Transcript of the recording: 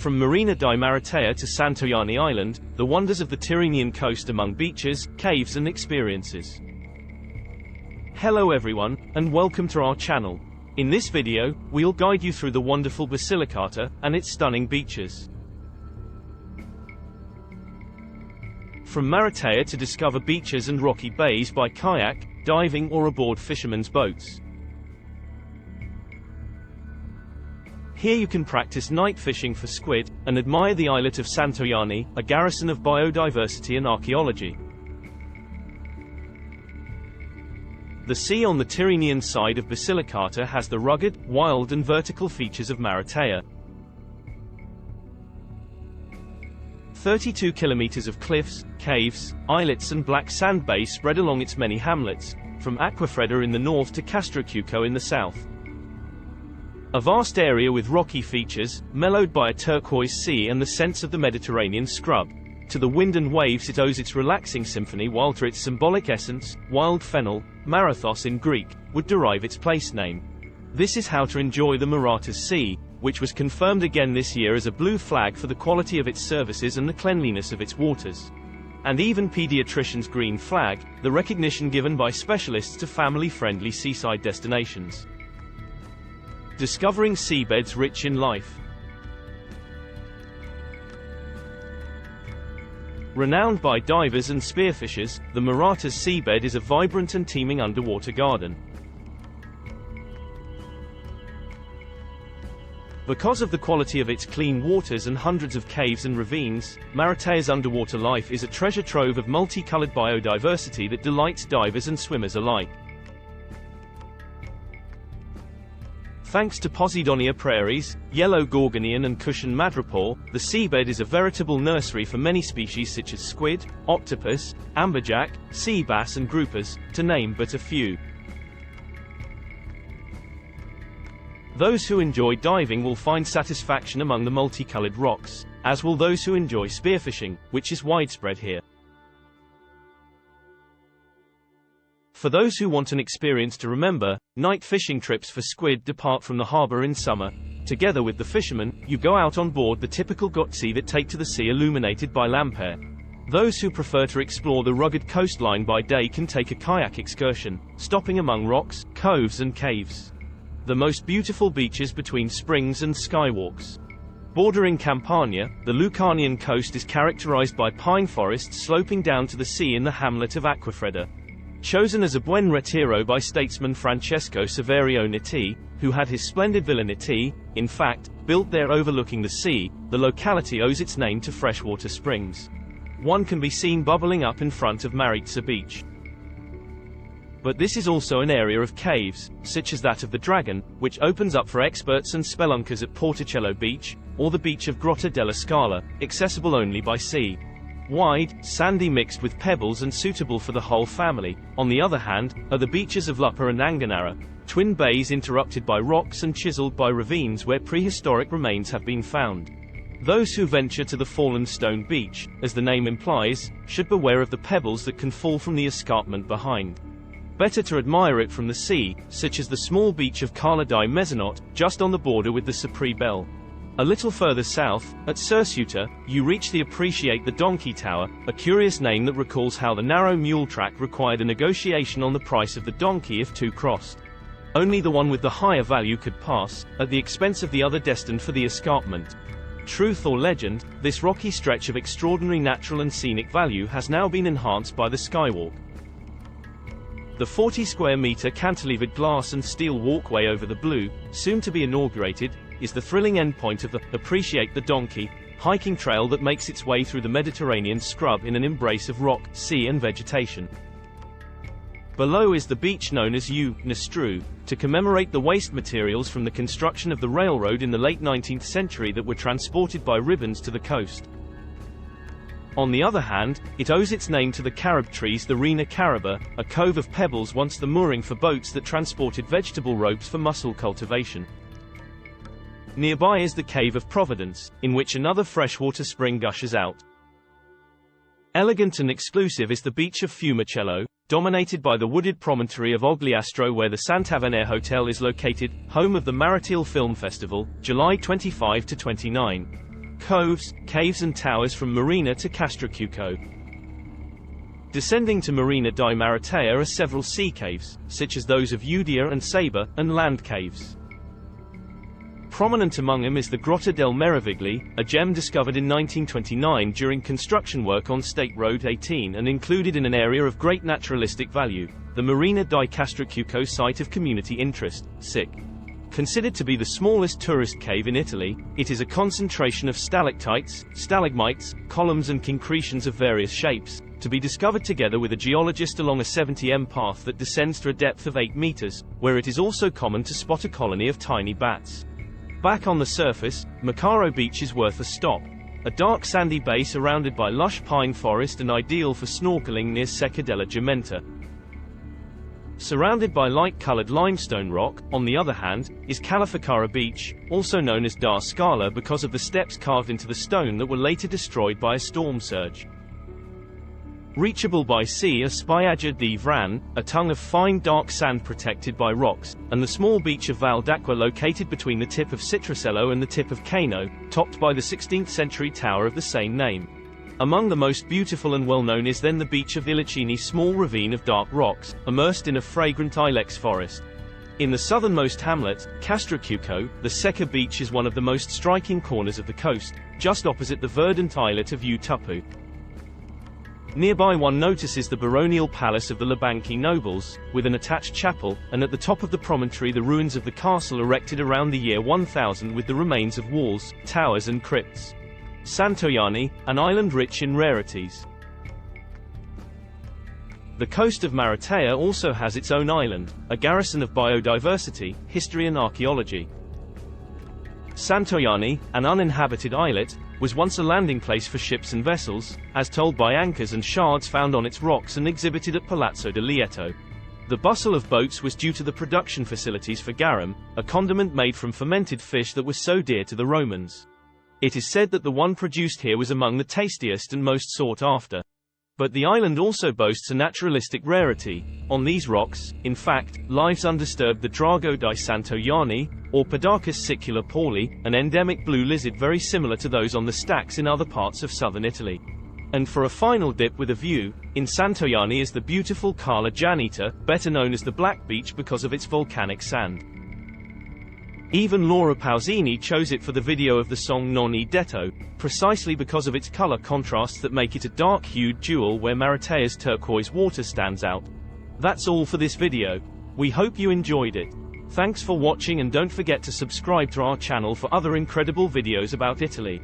From Marina di Maratea to Santojanni Island, the wonders of the Tyrrhenian coast among beaches, caves and experiences. Hello everyone, and welcome to our channel. In this video, we'll guide you through the wonderful Basilicata and its stunning beaches. From Maratea to discover beaches and rocky bays by kayak, diving or aboard fishermen's boats. Here you can practice night fishing for squid, and admire the islet of Santo Janni, a garrison of biodiversity and archaeology. The sea on the Tyrrhenian side of Basilicata has the rugged, wild and vertical features of Maratea. 32 kilometers of cliffs, caves, islets and black sand bays spread along its many hamlets, from Acquafredda in the north to Castruccuco in the south. A vast area with rocky features, mellowed by a turquoise sea and the scents of the Mediterranean scrub. To the wind and waves it owes its relaxing symphony, while to its symbolic essence, wild fennel, Marathos in Greek, would derive its place name. This is how to enjoy the Maratea Sea, which was confirmed again this year as a blue flag for the quality of its services and the cleanliness of its waters. And even pediatrician's green flag, the recognition given by specialists to family-friendly seaside destinations. Discovering seabeds rich in life. Renowned by divers and spearfishers, the Maratea seabed is a vibrant and teeming underwater garden. Because of the quality of its clean waters and hundreds of caves and ravines, Maratea's underwater life is a treasure trove of multicolored biodiversity that delights divers and swimmers alike. Thanks to Posidonia prairies, yellow gorgonian and cushion madrepore, the seabed is a veritable nursery for many species such as squid, octopus, amberjack, sea bass and groupers, to name but a few. Those who enjoy diving will find satisfaction among the multicolored rocks, as will those who enjoy spearfishing, which is widespread here. For those who want an experience to remember, night fishing trips for squid depart from the harbor in summer. Together with the fishermen, you go out on board the typical gotzi that take to the sea illuminated by lampare. Those who prefer to explore the rugged coastline by day can take a kayak excursion, stopping among rocks, coves and caves. The most beautiful beaches between springs and skywalks. Bordering Campania, the Lucanian coast is characterized by pine forests sloping down to the sea in the hamlet of Acquafredda. Chosen as a buen retiro by statesman Francesco Saverio Nitti, who had his splendid Villa Nitti, in fact, built there overlooking the sea, the locality owes its name to freshwater springs. One can be seen bubbling up in front of Maritza beach. But this is also an area of caves, such as that of the Dragon, which opens up for experts and spelunkers at Porticello Beach, or the beach of Grotta della Scala, accessible only by sea. Wide, sandy mixed with pebbles and suitable for the whole family. On the other hand, are the beaches of Lupa and Anganara, twin bays interrupted by rocks and chiseled by ravines where prehistoric remains have been found. Those who venture to the fallen stone beach, as the name implies, should beware of the pebbles that can fall from the escarpment behind. Better to admire it from the sea, such as the small beach of Cala di Mezzanotte, just on the border with the Sapri Bell. A little further south, at Cersuta, you reach the Appreciate the Donkey Tower, a curious name that recalls how the narrow mule track required a negotiation on the price of the donkey if two crossed. Only the one with the higher value could pass, at the expense of the other destined for the escarpment. Truth or legend, this rocky stretch of extraordinary natural and scenic value has now been enhanced by the skywalk. The 40 square meter cantilevered glass and steel walkway over the blue, soon to be inaugurated, is the thrilling endpoint of the Appreciate the Donkey hiking trail that makes its way through the Mediterranean scrub in an embrace of rock, sea and vegetation. Below is the beach known as U. Nastru, to commemorate the waste materials from the construction of the railroad in the late 19th century that were transported by ribbons to the coast. On the other hand, it owes its name to the carob trees, the Rena cariba, a cove of pebbles once the mooring for boats that transported vegetable ropes for mussel cultivation. Nearby is the Cave of Providence, in which another freshwater spring gushes out. Elegant and exclusive is the beach of Fiumicello, dominated by the wooded promontory of Ogliastro where the Sant'Avvenire Hotel is located, home of the Maratea Film Festival, July 25 to 29. coves, caves and towers from Marina to Castruccio. Descending to Marina di Maratea are several sea caves, such as those of Udea and Saber, and land caves. Prominent among them is the Grotta del Meravigli, a gem discovered in 1929 during construction work on State Road 18 and included in an area of great naturalistic value, the Marina di Castruccio site of community interest, SIC. Considered to be the smallest tourist cave in Italy, it is a concentration of stalactites, stalagmites, columns and concretions of various shapes, to be discovered together with a geologist along a 70 m path that descends to a depth of 8 meters, where it is also common to spot a colony of tiny bats. Back on the surface, Macaro Beach is worth a stop. A dark sandy bay surrounded by lush pine forest and ideal for snorkeling near Secca della Gementa. Surrounded by light-colored limestone rock, on the other hand, is Calaficara Beach, also known as Dar Scala because of the steps carved into the stone that were later destroyed by a storm surge. Reachable by sea are Spiaggia di Vran, a tongue of fine dark sand protected by rocks, and the small beach of Val d'Acqua located between the tip of Citracello and the tip of Cano, topped by the 16th century tower of the same name. Among the most beautiful and well-known is then the beach of Illicini, small ravine of dark rocks, immersed in a fragrant ilex forest. In the southernmost hamlet, Castruccio, the Secca beach is one of the most striking corners of the coast, just opposite the verdant islet of Utupu. Nearby one notices the baronial palace of the Labanchi nobles, with an attached chapel, and at the top of the promontory the ruins of the castle erected around the year 1000 with the remains of walls, towers and crypts. Santojanni, an island rich in rarities. The coast of Maratea also has its own island, a garrison of biodiversity, history and archaeology. Santojanni, an uninhabited islet, was once a landing place for ships and vessels, as told by anchors and shards found on its rocks and exhibited at Palazzo de Lieto. The bustle of boats was due to the production facilities for garum, a condiment made from fermented fish that was so dear to the Romans. It is said that the one produced here was among the tastiest and most sought after. But the island also boasts a naturalistic rarity. On these rocks, in fact, lives undisturbed the Drago di Santojanni, or Podacus sicula pauli, an endemic blue lizard very similar to those on the stacks in other parts of southern Italy. And for a final dip with a view, in Santojanni is the beautiful Cala Janita, better known as the Black Beach because of its volcanic sand. Even Laura Pausini chose it for the video of the song Non e detto, precisely because of its color contrasts that make it a dark-hued jewel where Maratea's turquoise water stands out. That's all for this video. We hope you enjoyed it. Thanks for watching and don't forget to subscribe to our channel for other incredible videos about Italy.